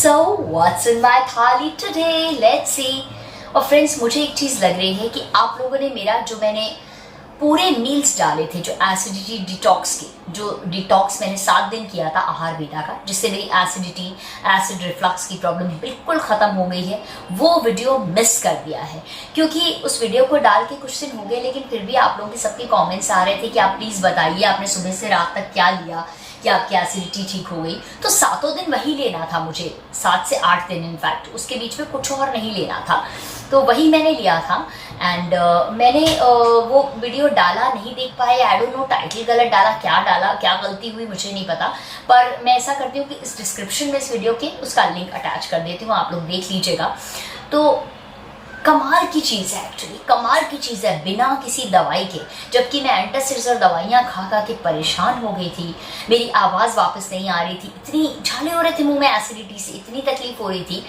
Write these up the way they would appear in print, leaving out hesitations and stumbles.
So what's in my थाली today? Let's see. और friends, मुझे एक चीज़ लग रही है कि आप लोगों ने मेरा जो मैंने पूरे मील्स डाले थे, जो एसिडिटी डिटॉक्स के, जो डिटॉक्स मैंने 7 दिन किया था आहार वेदा का, जिससे मेरी एसिडिटी, एसिड रिफ्लक्स की प्रॉब्लम बिल्कुल ख़त्म हो गई है, वो वीडियो मिस कर दिया है। क्योंकि उस वीडियो को डाल के कुछ दिन हो गए, लेकिन फिर भी आप लोगों के सबके कमेंट्स आ रहे थे कि आप प्लीज़ बताइए आपने सुबह से रात तक क्या लिया कि आपकी एसिडिटी ठीक हो गई। तो 7 दिन वही लेना था मुझे, 7 से 8 दिन इनफैक्ट, उसके बीच में कुछ और नहीं लेना था, तो वही मैंने लिया था। एंड मैंने वो वीडियो डाला, नहीं देख पाए, आई डोंट नो, टाइटल गलत डाला, क्या गलती हुई मुझे नहीं पता। पर मैं ऐसा करती हूँ कि इस डिस्क्रिप्शन में इस वीडियो के उसका लिंक अटैच कर देती हूँ, आप लोग देख लीजिएगा। तो कमाल की चीज़ है, एक्चुअली कमाल की चीज़ है, बिना किसी दवाई के। जबकि मैं एंटासिड्स और दवाइयाँ खा के परेशान हो गई थी, मेरी आवाज़ वापस नहीं आ रही थी, इतनी झाले हो रहे थे मुंह में एसिडिटी से, इतनी तकलीफ हो रही थी,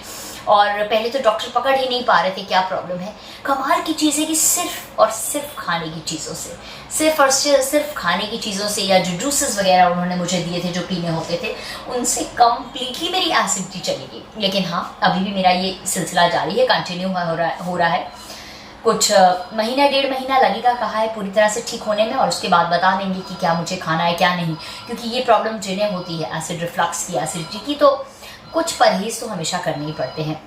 और पहले तो डॉक्टर पकड़ ही नहीं पा रहे थे क्या प्रॉब्लम है। कमाल की चीज़ है कि सिर्फ और सिर्फ खाने की चीज़ों से, सिर्फ और सिर्फ खाने की चीज़ों से, या जो जूसेस वगैरह उन्होंने मुझे दिए थे जो पीने होते थे, उनसे कम्प्लीटली मेरी एसिडिटी चली गई। लेकिन हाँ, अभी भी मेरा ये सिलसिला जारी है, कंटिन्यू हो रहा है। कुछ महीना 1.5 महीना लगेगा कहा है पूरी तरह से ठीक होने में, और उसके बाद बता देंगे कि क्या मुझे खाना है क्या नहीं। क्योंकि ये प्रॉब्लम जिन्हें होती है एसिड रिफ्लक्स की, एसिडिटी की, तो कुछ परहेज तो हमेशा करने ही पड़ते हैं।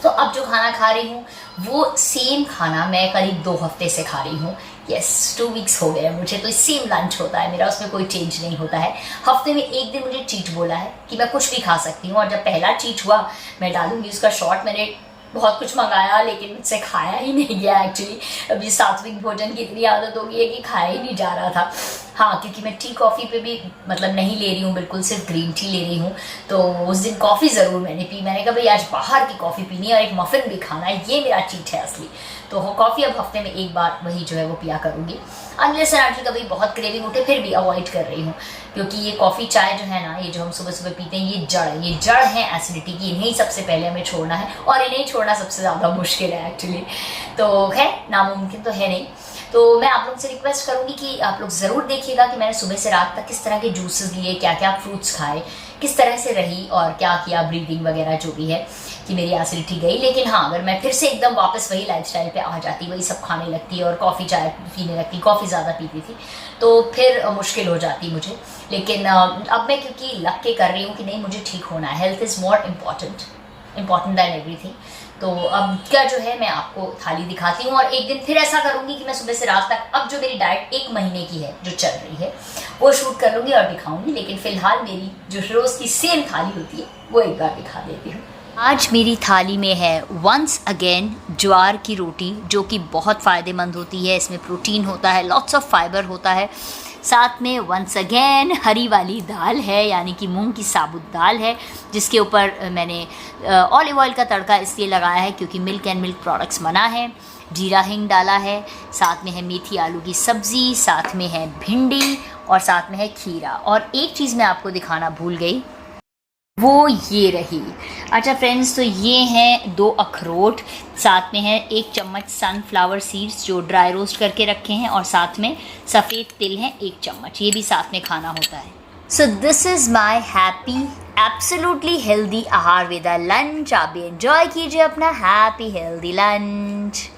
तो अब जो खाना खा रही हूँ वो सेम खाना मैं करीब 2 हफ्ते से खा रही हूँ। यस, 2 वीक्स हो गए मुझे, तो सेम लंच होता है मेरा, उसमें कोई चेंज नहीं होता है। हफ्ते में 1 दिन मुझे चीट बोला है कि मैं कुछ भी खा सकती हूँ, और जब पहला चीट हुआ, मैं डालूंगी उसका शॉर्ट, मैंने बहुत कुछ मंगाया लेकिन मुझसे खाया ही नहीं गया एक्चुअली। अभी सात्विक भोजन की इतनी आदत हो गई है कि खाया ही नहीं जा रहा था। हाँ, क्योंकि मैं टी कॉफ़ी पे भी मतलब नहीं ले रही हूँ, बिल्कुल सिर्फ ग्रीन टी ले रही हूँ। तो उस दिन कॉफ़ी ज़रूर मैंने पी, मैंने कहा भाई आज बाहर की कॉफ़ी पीनी है और एक मफ़िन भी खाना है, ये मेरा चीट है असली। तो कॉफ़ी अब हफ्ते में 1 बार वही जो है वो पिया करूँगी। अनलेस एंड अनटिल कभी बहुत क्रेविंग उठे फिर भी अवॉइड कर रही हूँ, क्योंकि ये कॉफ़ी चाय जो है ना, ये जो हम सुबह सुबह पीते हैं, ये जड़ है एसिडिटी की। इन्हें सबसे पहले हमें छोड़ना है, और इन्हें छोड़ना सबसे ज़्यादा मुश्किल है एक्चुअली। तो है, नामुमकिन तो है नहीं। तो मैं आप लोग से रिक्वेस्ट करूँगी कि आप लोग ज़रूर देखिएगा कि मैंने सुबह से रात तक किस तरह के जूसेस लिए, क्या क्या फ्रूट्स खाए, किस तरह से रही, और क्या किया, ब्रीदिंग वगैरह जो भी है, कि मेरी एसिडिटी गई। लेकिन हाँ, अगर मैं फिर से एकदम वापस वही लाइफस्टाइल पे आ जाती, वही सब खाने लगती और कॉफ़ी चाय पीने लगती, कॉफ़ी ज़्यादा पीती थी, तो फिर मुश्किल हो जाती मुझे। लेकिन अब मैं क्योंकि लग के कर रही हूँ कि नहीं, मुझे ठीक होना है, health is more important than everything. तो अब क्या जो है मैं आपको थाली दिखाती हूँ, और एक दिन फिर ऐसा करूँगी कि मैं सुबह से रात तक, अब जो मेरी डाइट 1 महीने की है जो चल रही है, वो शूट कर लूँगी और दिखाऊँगी। लेकिन फ़िलहाल मेरी जो रोज़ की सेम थाली होती है वो एक बार दिखा देती हूँ। आज मेरी थाली में है वंस अगेन ज्वार की रोटी, जो कि बहुत फ़ायदेमंद होती है, इसमें प्रोटीन होता है, लॉट्स ऑफ फाइबर होता है। साथ में वंस अगेन हरी वाली दाल है, यानी कि मूंग की साबुत दाल है, जिसके ऊपर मैंने ऑलिव ऑयल का तड़का इसलिए लगाया है क्योंकि मिल्क एंड मिल्क प्रोडक्ट्स मना है। जीरा हिंग डाला है, साथ में है मेथी आलू की सब्ज़ी, साथ में है भिंडी, और साथ में है खीरा। और एक चीज़ मैं आपको दिखाना भूल गई, वो ये रही। अच्छा फ्रेंड्स, तो ये हैं 2 अखरोट, साथ में है 1 चम्मच सनफ्लावर सीड्स जो ड्राई रोस्ट करके रखे हैं, और साथ में सफ़ेद तिल हैं 1 चम्मच, ये भी साथ में खाना होता है। So this is my happy absolutely healthy आहार वेदा लंच। आप भी एंजॉय कीजिए अपना हैप्पी हेल्दी लंच।